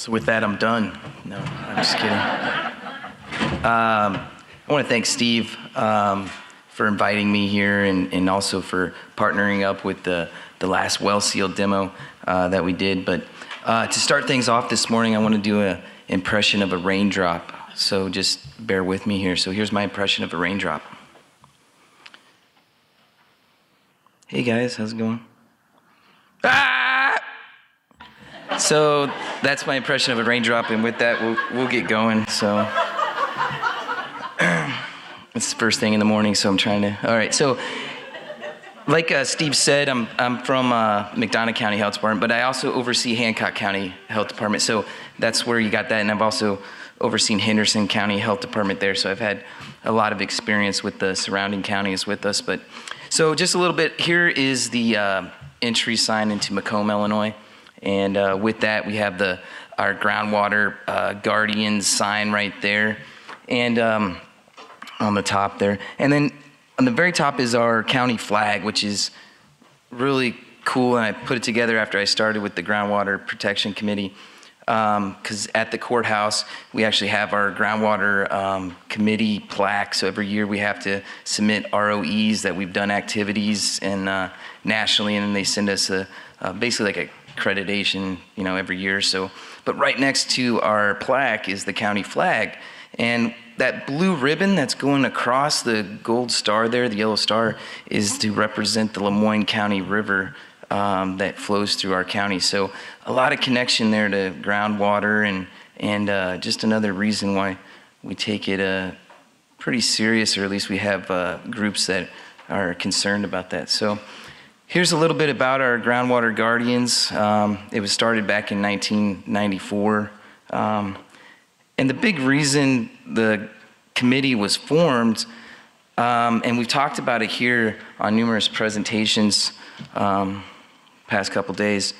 So with that, I'm done. No, I'm just kidding. I want to thank Steve for inviting me here and also for partnering up with the last well seal demo that we did. But to start things off this morning, I want to do an impression of a raindrop. So just bear with me here. So here's my impression of a raindrop. Hey guys, how's it going? Ah! So that's my impression of a raindrop, and with that, we'll get going. So it's the first thing in the morning, so I'm trying to. All right, so like Steve said, I'm from McDonough County Health Department, but I also oversee Hancock County Health Department. So that's where you got that, and I've also overseen Henderson County Health Department there. So I've had a lot of experience with the surrounding counties with us. But so just a little bit. Here is the entry sign into Macomb, Illinois. And with that, we have our Groundwater Guardians sign right there, and on the top there. And then on the very top is our county flag, which is really cool. And I put it together after I started with the Groundwater Protection Committee, because at the courthouse, we actually have our Groundwater Committee plaque. So every year we have to submit ROEs that we've done activities and nationally, and then they send us basically like a accreditation, every year. So, but right next to our plaque is the county flag, and that blue ribbon that's going across the gold star there, the yellow star, is to represent the Lemoyne County River that flows through our county. So a lot of connection there to groundwater, and just another reason why we take it pretty serious, or at least we have groups that are concerned about that. So here's a little bit about our Groundwater Guardians. It was started back in 1994. And the big reason the committee was formed, and we've talked about it here on numerous presentations past couple days,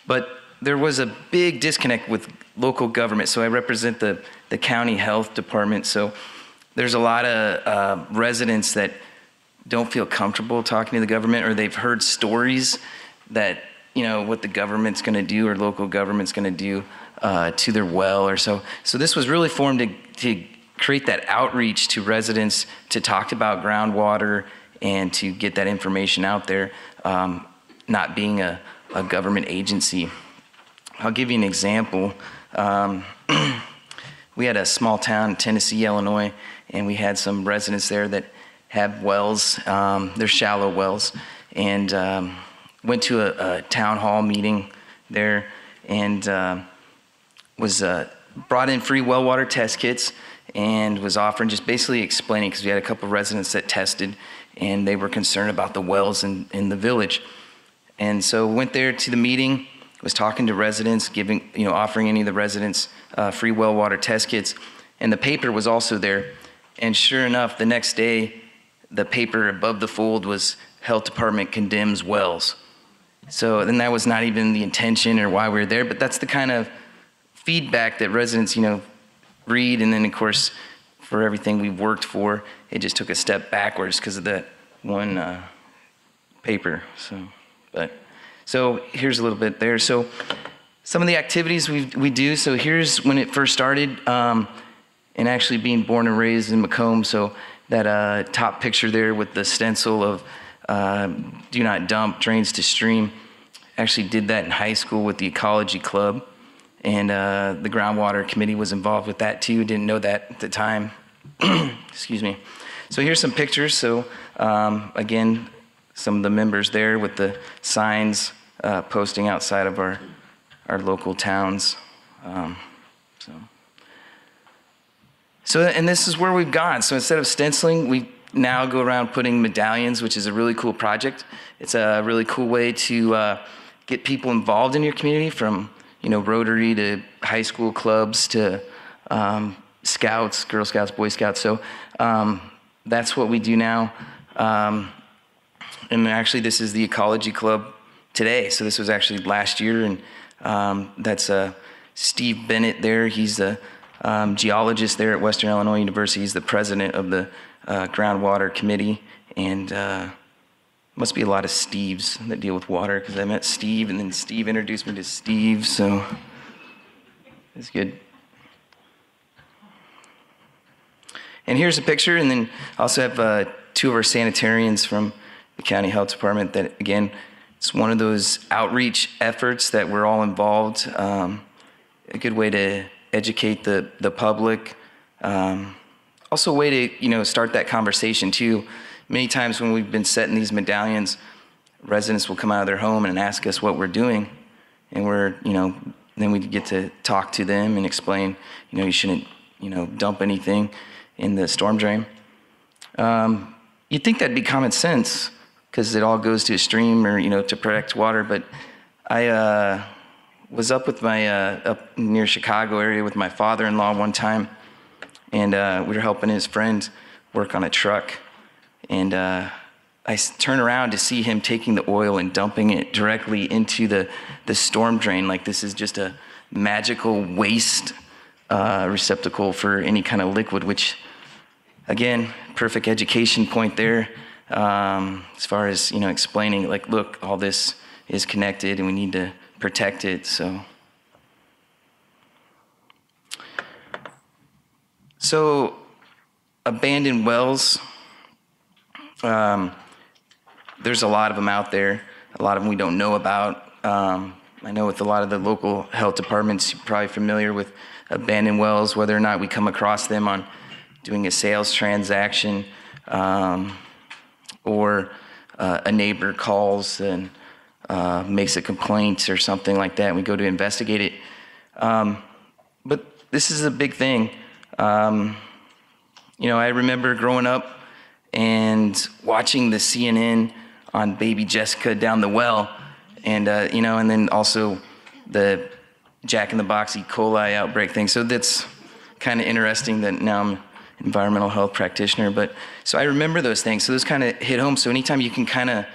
but there was a big disconnect with local government. So I represent the county health department. So there's a lot of residents that don't feel comfortable talking to the government, or they've heard stories that, what the government's going to do or local government's going to do to their well or so. So this was really formed to create that outreach to residents, to talk about groundwater and to get that information out there, not being a government agency. I'll give you an example. We had a small town, Tennessee, Illinois, and we had some residents there that have wells, they're shallow wells, and went to a town hall meeting there, and was brought in free well water test kits, and was offering, just basically explaining, because we had a couple of residents that tested, and they were concerned about the wells in the village. And so went there to the meeting, was talking to residents, offering any of the residents free well water test kits, and the paper was also there. And sure enough, the next day, the paper above the fold was Health Department condemns wells. So then that was not even the intention or why we were there, but that's the kind of feedback that residents, read. And then of course, for everything we've worked for, it just took a step backwards because of that one paper. So here's a little bit there. So some of the activities we do. So here's when it first started, and actually being born and raised in Macomb. So that top picture there with the stencil of do not dump, drains to stream. Actually did that in high school with the Ecology Club, and the Groundwater Committee was involved with that too. Didn't know that at the time. Excuse me. So here's some pictures. So again, some of the members there with the signs posting outside of our local towns. So, and this is where we've gone. So instead of stenciling, we now go around putting medallions, which is a really cool project. It's a really cool way to get people involved in your community, from Rotary to high school clubs to Scouts, Girl Scouts, Boy Scouts. So that's what we do now. And actually, this is the Ecology Club today. So this was actually last year, and that's Steve Bennett there. He's the geologist there at Western Illinois University. He's the president of the Groundwater Committee, and must be a lot of Steves that deal with water, because I met Steve, and then Steve introduced me to Steve. So It's good. And here's a picture, and then also have two of our sanitarians from the county health department that, again, it's one of those outreach efforts that we're all involved. A good way to educate the public. Also a way to, start that conversation too. Many times when we've been setting these medallions, residents will come out of their home and ask us what we're doing. And then we get to talk to them and explain, you shouldn't, dump anything in the storm drain. You'd think that'd be common sense because it all goes to a stream or, to protect water. But I was up with up near Chicago area with my father-in-law one time, and we were helping his friend work on a truck. And I turn around to see him taking the oil and dumping it directly into the storm drain. Like this is just a magical waste receptacle for any kind of liquid, which, again, perfect education point there. As far as, explaining, like, look, all this is connected and we need to protect it, So abandoned wells, there's a lot of them out there. A lot of them we don't know about. I know with a lot of the local health departments, you're probably familiar with abandoned wells, whether or not we come across them on doing a sales transaction, or a neighbor calls and makes a complaint or something like that, and we go to investigate it. But this is a big thing. I remember growing up and watching the CNN on baby Jessica down the well, and and then also the Jack in the Box E. coli outbreak thing. So that's kind of interesting that now I'm an environmental health practitioner. But so I remember those things. So those kind of hit home. So anytime you can kind of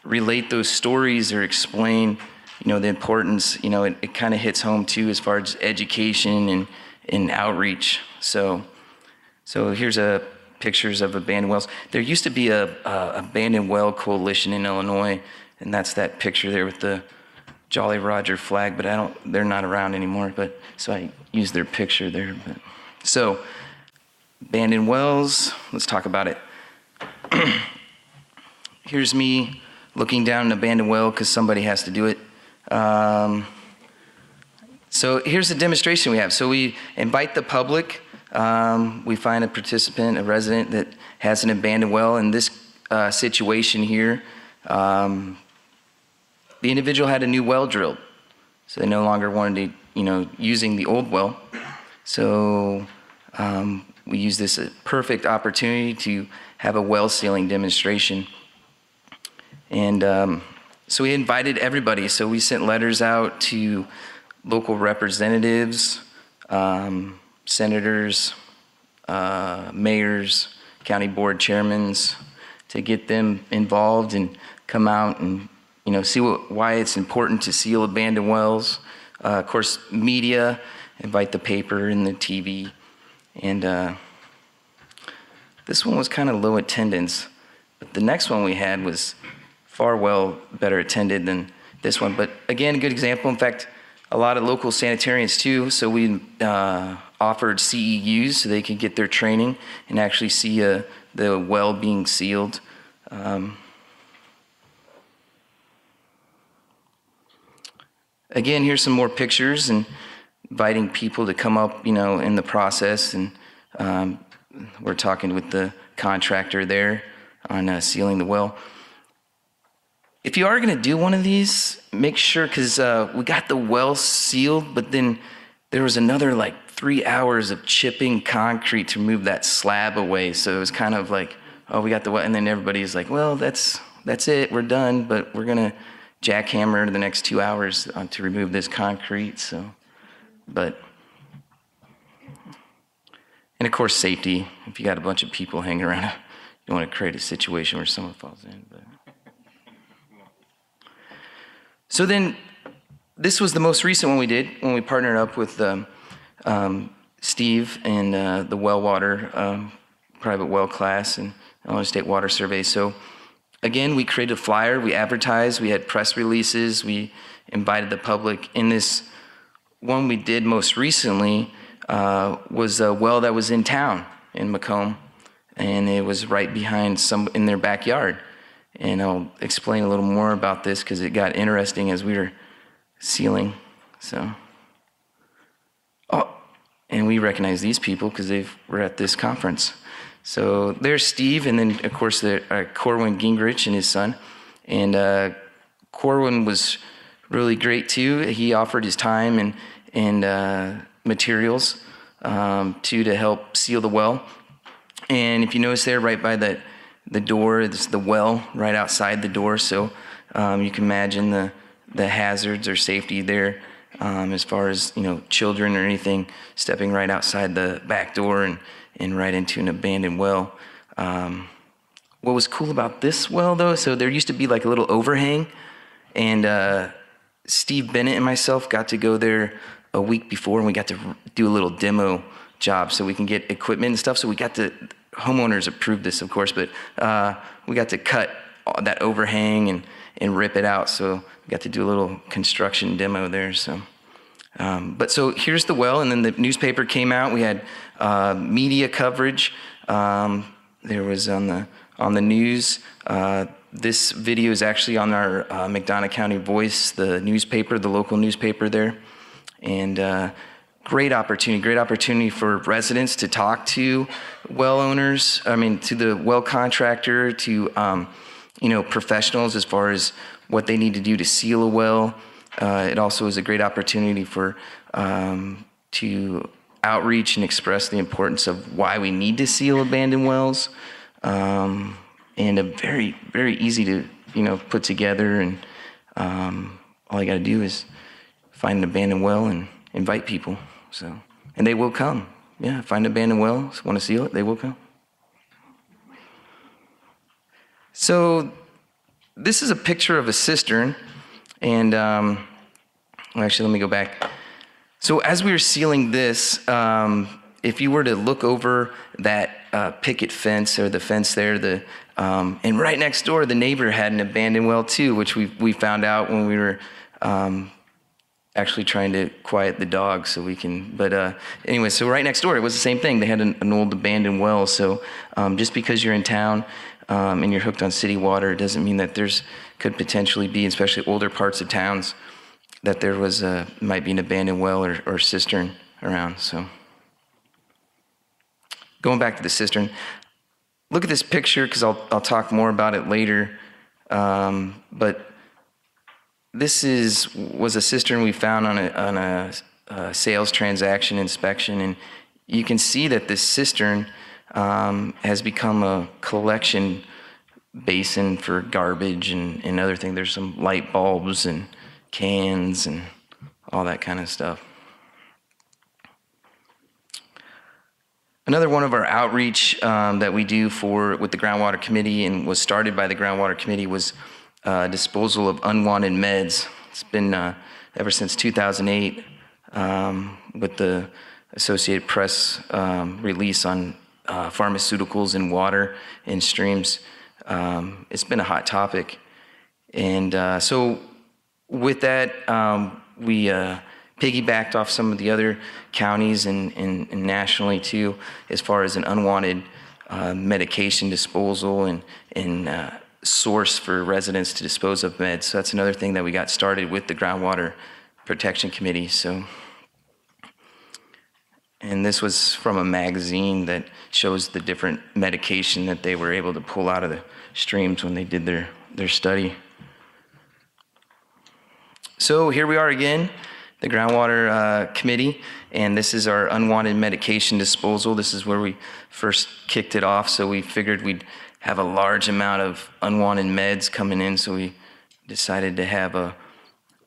relate those stories or explain, the importance, it kind of hits home too as far as education and outreach. So here's pictures of abandoned wells. There used to be a abandoned well coalition in Illinois, and that's that picture there with the Jolly Roger flag, but they're not around anymore, but so I used their picture there. But so abandoned wells, let's talk about it. Here's me looking down an abandoned well because somebody has to do it. So here's the demonstration we have. So we invite the public. We find a participant, a resident that has an abandoned well. In this situation here, the individual had a new well drilled. So they no longer wanted to, using the old well. So we use this perfect opportunity to have a well sealing demonstration. And so we invited everybody. So we sent letters out to local representatives, senators, mayors, county board chairmen, to get them involved and come out and see why it's important to seal abandoned wells. Of course, media, invite the paper and the TV. And this one was kind of low attendance, but the next one we had was far better attended than this one. But again, a good example. In fact, a lot of local sanitarians too. So we offered CEUs so they could get their training and actually see the well being sealed. Again, here's some more pictures and inviting people to come up, in the process. And we're talking with the contractor there on sealing the well. If you are going to do one of these, make sure, because we got the well sealed, but then there was another 3 hours of chipping concrete to move that slab away. So it was kind of like, oh, we got the well, and then everybody's like, well, that's it, we're done, but we're going to jackhammer the next 2 hours to remove this concrete. So, and of course, safety. If you got a bunch of people hanging around, you don't want to create a situation where someone falls in. But so then, this was the most recent one we did when we partnered up with Steve and the well water private well class and Illinois State Water Survey. So again, we created a flyer, we advertised, we had press releases, we invited the public in this one we did most recently was a well that was in town in Macomb, and it was right behind in their backyard. And I'll explain a little more about this because it got interesting as we were sealing. So, and we recognize these people because they were at this conference. So there's Steve, and then of course Corwin Gingrich and his son. And Corwin was really great too. He offered his time and materials to help seal the well. And if you notice there, right by the door, it's the well right outside the door. So you can imagine the hazards or safety there. As far as, children or anything stepping right outside the back door and right into an abandoned well. What was cool about this well, though, so there used to be like a little overhang, and Steve Bennett and myself got to go there a week before, and we got to do a little demo job so we can get equipment and stuff. So we got to, homeowners approved this, of course, but we got to cut that overhang and rip it out. So we got to do a little construction demo there. So, so here's the well, and then the newspaper came out. We had media coverage. There was on the news. This video is actually on our McDonough County Voice, the newspaper, the local newspaper there, and great opportunity for residents to talk to well owners. To the well contractor, to professionals as far as what they need to do to seal a well. It also is a great opportunity for to outreach and express the importance of why we need to seal abandoned wells, and a very, very easy to put together. And all you got to do is find an abandoned well and invite people. So, and they will come. Yeah, find an abandoned well, want to seal it, they will come. So this is a picture of a cistern, and actually, let me go back. So as we were sealing this, if you were to look over that picket fence or the fence there, and right next door, the neighbor had an abandoned well too, which we found out when we were actually trying to quiet the dog so we can. But anyway, so right next door, it was the same thing. They had an old abandoned well. So just because you're in town and you're hooked on city water, it doesn't mean that could potentially be, especially older parts of towns, that there might be an abandoned well or cistern around. So going back to the cistern, look at this picture because I'll talk more about it later. But this was a cistern we found on a sales transaction inspection, and you can see that this cistern has become a collection basin for garbage and other things. There's some light bulbs and cans and all that kind of stuff. Another one of our outreach that we do with the Groundwater Committee and was started by the Groundwater Committee was disposal of unwanted meds. It's been ever since 2008 with the Associated Press release on pharmaceuticals in water in streams. It's been a hot topic. And so with that, we piggybacked off some of the other counties and nationally too, as far as an unwanted medication disposal and source for residents to dispose of meds. So that's another thing that we got started with the Groundwater Protection Committee. So, and this was from a magazine that shows the different medication that they were able to pull out of the streams when they did their study. So here we are again, the Groundwater Committee, and this is our unwanted medication disposal. This is where we first kicked it off, so we figured we'd have a large amount of unwanted meds coming in, so we decided to have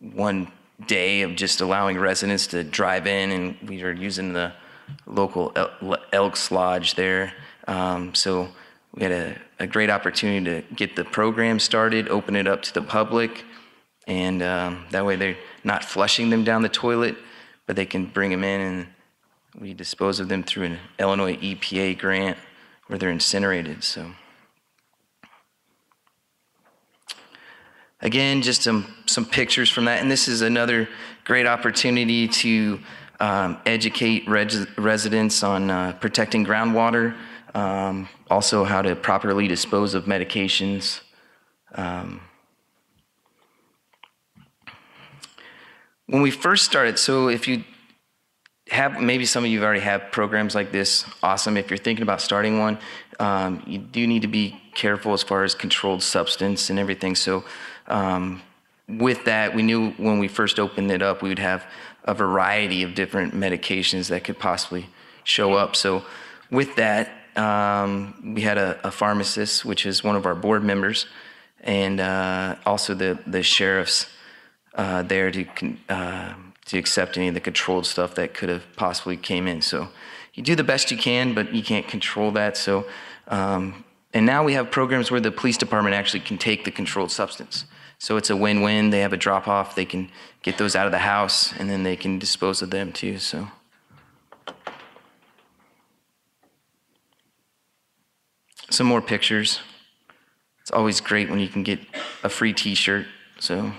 one day of just allowing residents to drive in, and we were using the local Elks Lodge there. So we had a great opportunity to get the program started, open it up to the public, and that way they're not flushing them down the toilet, but they can bring them in, and we dispose of them through an Illinois EPA grant where they're incinerated. So again, just some pictures from that. And this is another great opportunity to educate residents on protecting groundwater, also how to properly dispose of medications. When we first started, so if you have, maybe some of you already have programs like this, awesome. If you're thinking about starting one, you do need to be careful as far as controlled substance and everything. So with that, we knew when we first opened it up, we would have a variety of different medications that could possibly show up. So with that, we had a pharmacist, which is one of our board members, and also the sheriff's there to accept any of the controlled stuff that could have possibly came in. So you do the best you can, but you can't control that. So, and now we have programs where the police department actually can take the controlled substance. So it's a win-win. They have a drop-off. They can get those out of the house, and then they can dispose of them too. So. Some more pictures. It's always great when you can get a free t-shirt. So.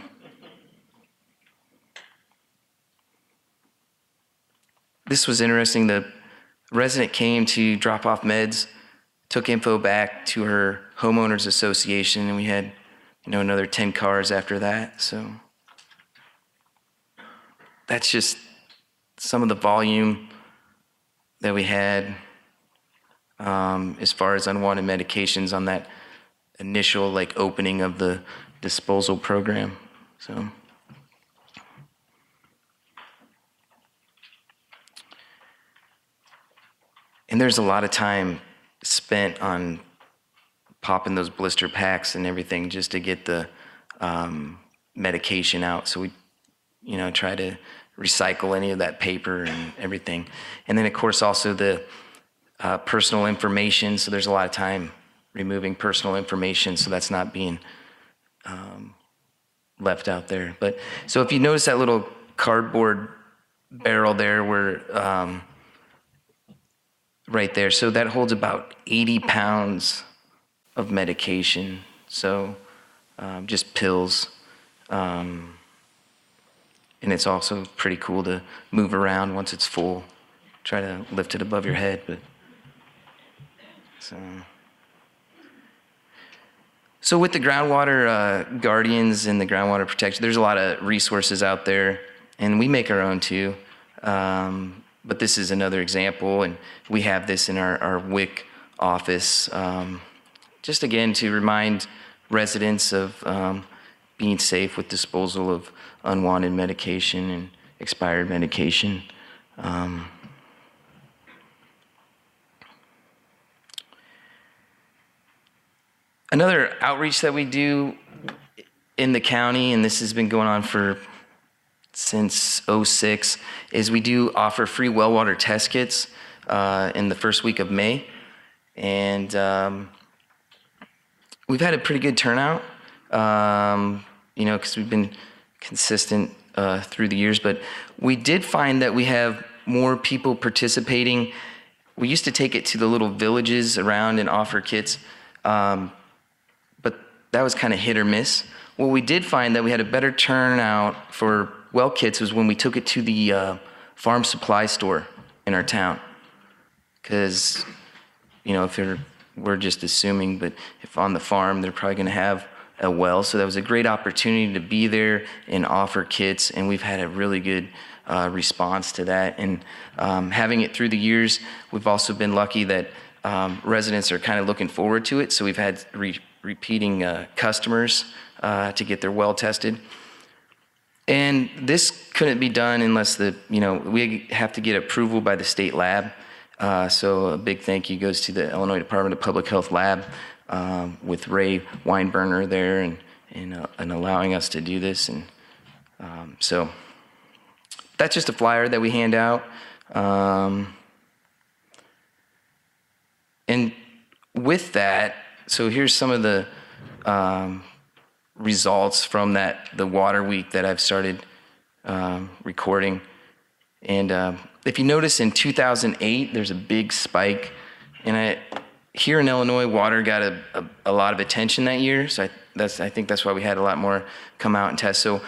This was interesting. The resident came to drop off meds, took info back to her homeowners association, and we had, another 10 cars after that. So that's just some of the volume that we had as far as unwanted medications on that initial opening of the disposal program. So. And there's a lot of time spent on popping those blister packs and everything just to get the medication out. So we, try to recycle any of that paper and everything. And then, of course, also the personal information. So there's a lot of time removing personal information, so that's not being left out there. But so if you notice that little cardboard barrel there where right there. So that holds about 80 pounds of medication. So just pills. And it's also pretty cool to move around once it's full. Try to lift it above your head. But so with the Groundwater Guardians and the groundwater protection, there's a lot of resources out there. And we make our own too. But this is another example, and we have this in our WIC office, just again to remind residents of being safe with disposal of unwanted medication and expired medication. Another outreach that we do in the county, and this has been going on since '06, is we do offer free well water test kits in the first week of May. And we've had a pretty good turnout, because we've been consistent through the years. But we did find that we have more people participating. We used to take it to the little villages around and offer kits, but that was kind of hit or miss. What we did find that we had a better turnout for well kits was when we took it to the farm supply store in our town. Because, we're just assuming, but if on the farm, they're probably going to have a well. So that was a great opportunity to be there and offer kits, and we've had a really good response to that. And having it through the years, we've also been lucky that residents are kind of looking forward to it. So we've had repeating customers to get their well tested. And this couldn't be done unless we have to get approval by the state lab. So a big thank you goes to the Illinois Department of Public Health lab with Ray Weinberner there and allowing us to do this. And so that's just a flyer that we hand out. And with that, so here's some of the results from the water week that I've started recording. And if you notice in 2008, there's a big spike. And here in Illinois, water got a lot of attention that year. So I think that's why we had a lot more come out and test. So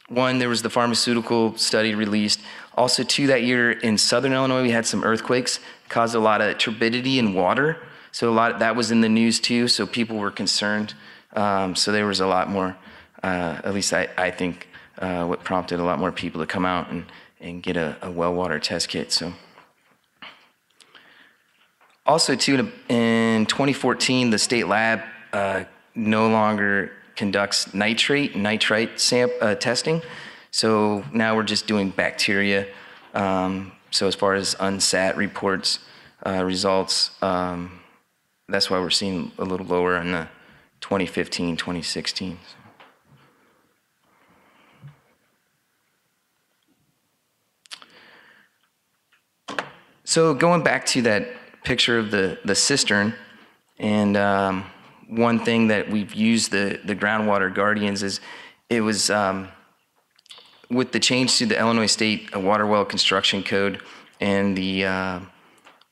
one, there was the pharmaceutical study released. Also, two, that year in Southern Illinois, we had some earthquakes, caused a lot of turbidity in water. So that was in the news too. So people were concerned. So there was a lot more, at least I think, what prompted a lot more people to come out and get a well water test kit. So also too, in 2014, the state lab no longer conducts nitrite testing. So now we're just doing bacteria. So as far as unsat reports, results, that's why we're seeing a little lower in the 2015, 2016. So going back to that picture of the cistern, and one thing that we've used the Groundwater Guardians is, it was with the change to the Illinois State Water Well Construction Code and the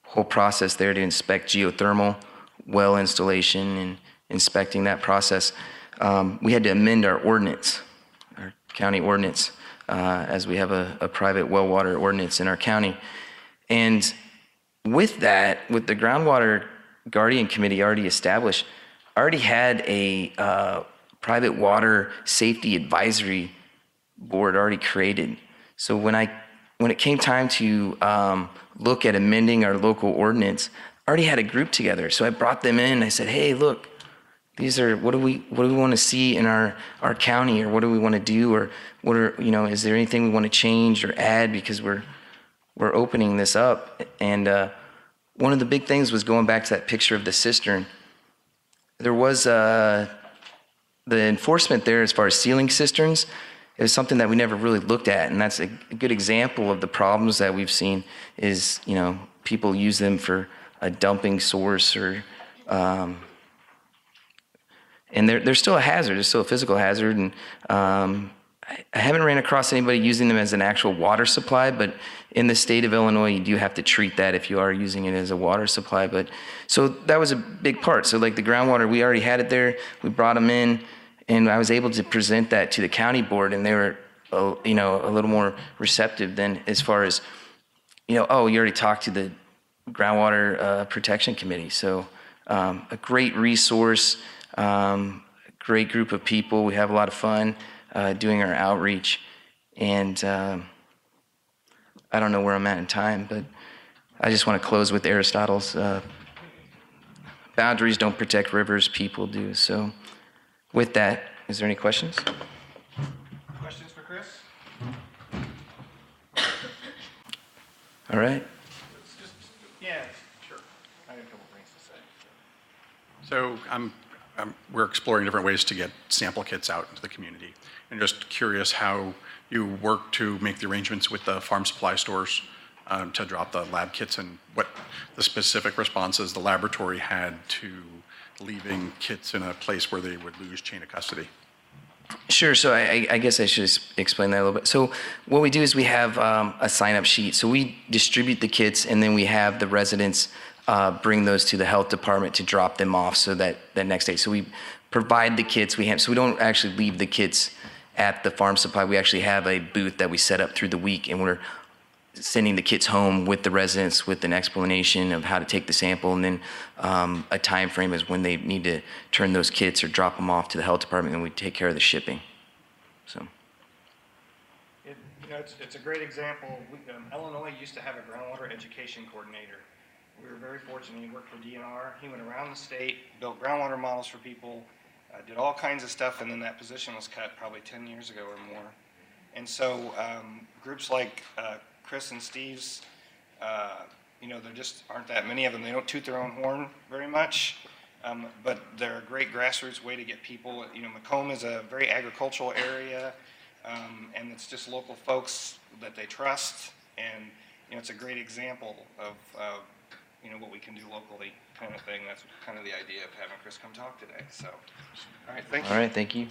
whole process there to inspect geothermal well installation and inspecting that process, we had to amend our ordinance, our county ordinance, as we have a private well water ordinance in our county. And with that, with the Groundwater Guardian Committee already established, I already had a private water safety advisory board already created. So when it came time to look at amending our local ordinance, I already had a group together. So I brought them in. I said, hey, look, these are, what do we want to see in our county, or what do we want to do, or what are, is there anything we want to change or add, because we're opening this up. And one of the big things was going back to that picture of the cistern. There was the enforcement there as far as sealing cisterns. It was something that we never really looked at, and that's a good example of the problems that we've seen is, people use them for a dumping source, or and they're still a hazard. They're still a physical hazard, and I haven't ran across anybody using them as an actual water supply, but in the state of Illinois, you do have to treat that if you are using it as a water supply. But so that was a big part. So like the groundwater, we already had it there. We brought them in, and I was able to present that to the county board, and they were, a little more receptive than as far as, oh, you already talked to the Groundwater Protection Committee. So a great resource, great group of people. We have a lot of fun doing our outreach, and I don't know where I'm at in time, but I just want to close with Aristotle's boundaries don't protect rivers, people do. So with that, is there any questions? Questions for Chris? All right. Yeah, sure. I have a couple things to say. So we're exploring different ways to get sample kits out into the community. And just curious how you work to make the arrangements with the farm supply stores to drop the lab kits, and what the specific responses the laboratory had to leaving kits in a place where they would lose chain of custody. Sure. So I guess I should explain that a little bit. So what we do is we have a sign-up sheet. So we distribute the kits, and then we have the residents bring those to the health department to drop them off, so that the next day. So we provide the kits. So we don't actually leave the kits at the farm supply. We actually have a booth that we set up through the week, and we're sending the kits home with the residents with an explanation of how to take the sample, and then a time frame is when they need to turn those kits or drop them off to the health department, and we take care of the shipping. So it's a great example. Illinois used to have a groundwater education coordinator. We were very fortunate. He worked for DNR. He went around the state, built groundwater models for people, did all kinds of stuff, and then that position was cut probably 10 years ago or more. And so groups like Chris and Steve's, there just aren't that many of them. They don't toot their own horn very much, but they're a great grassroots way to get people. Macomb is a very agricultural area, and it's just local folks that they trust, and it's a great example of what we can do locally, kind of thing. That's kind of the idea of having Chris come talk today. So, all right, thank you. All right, thank you.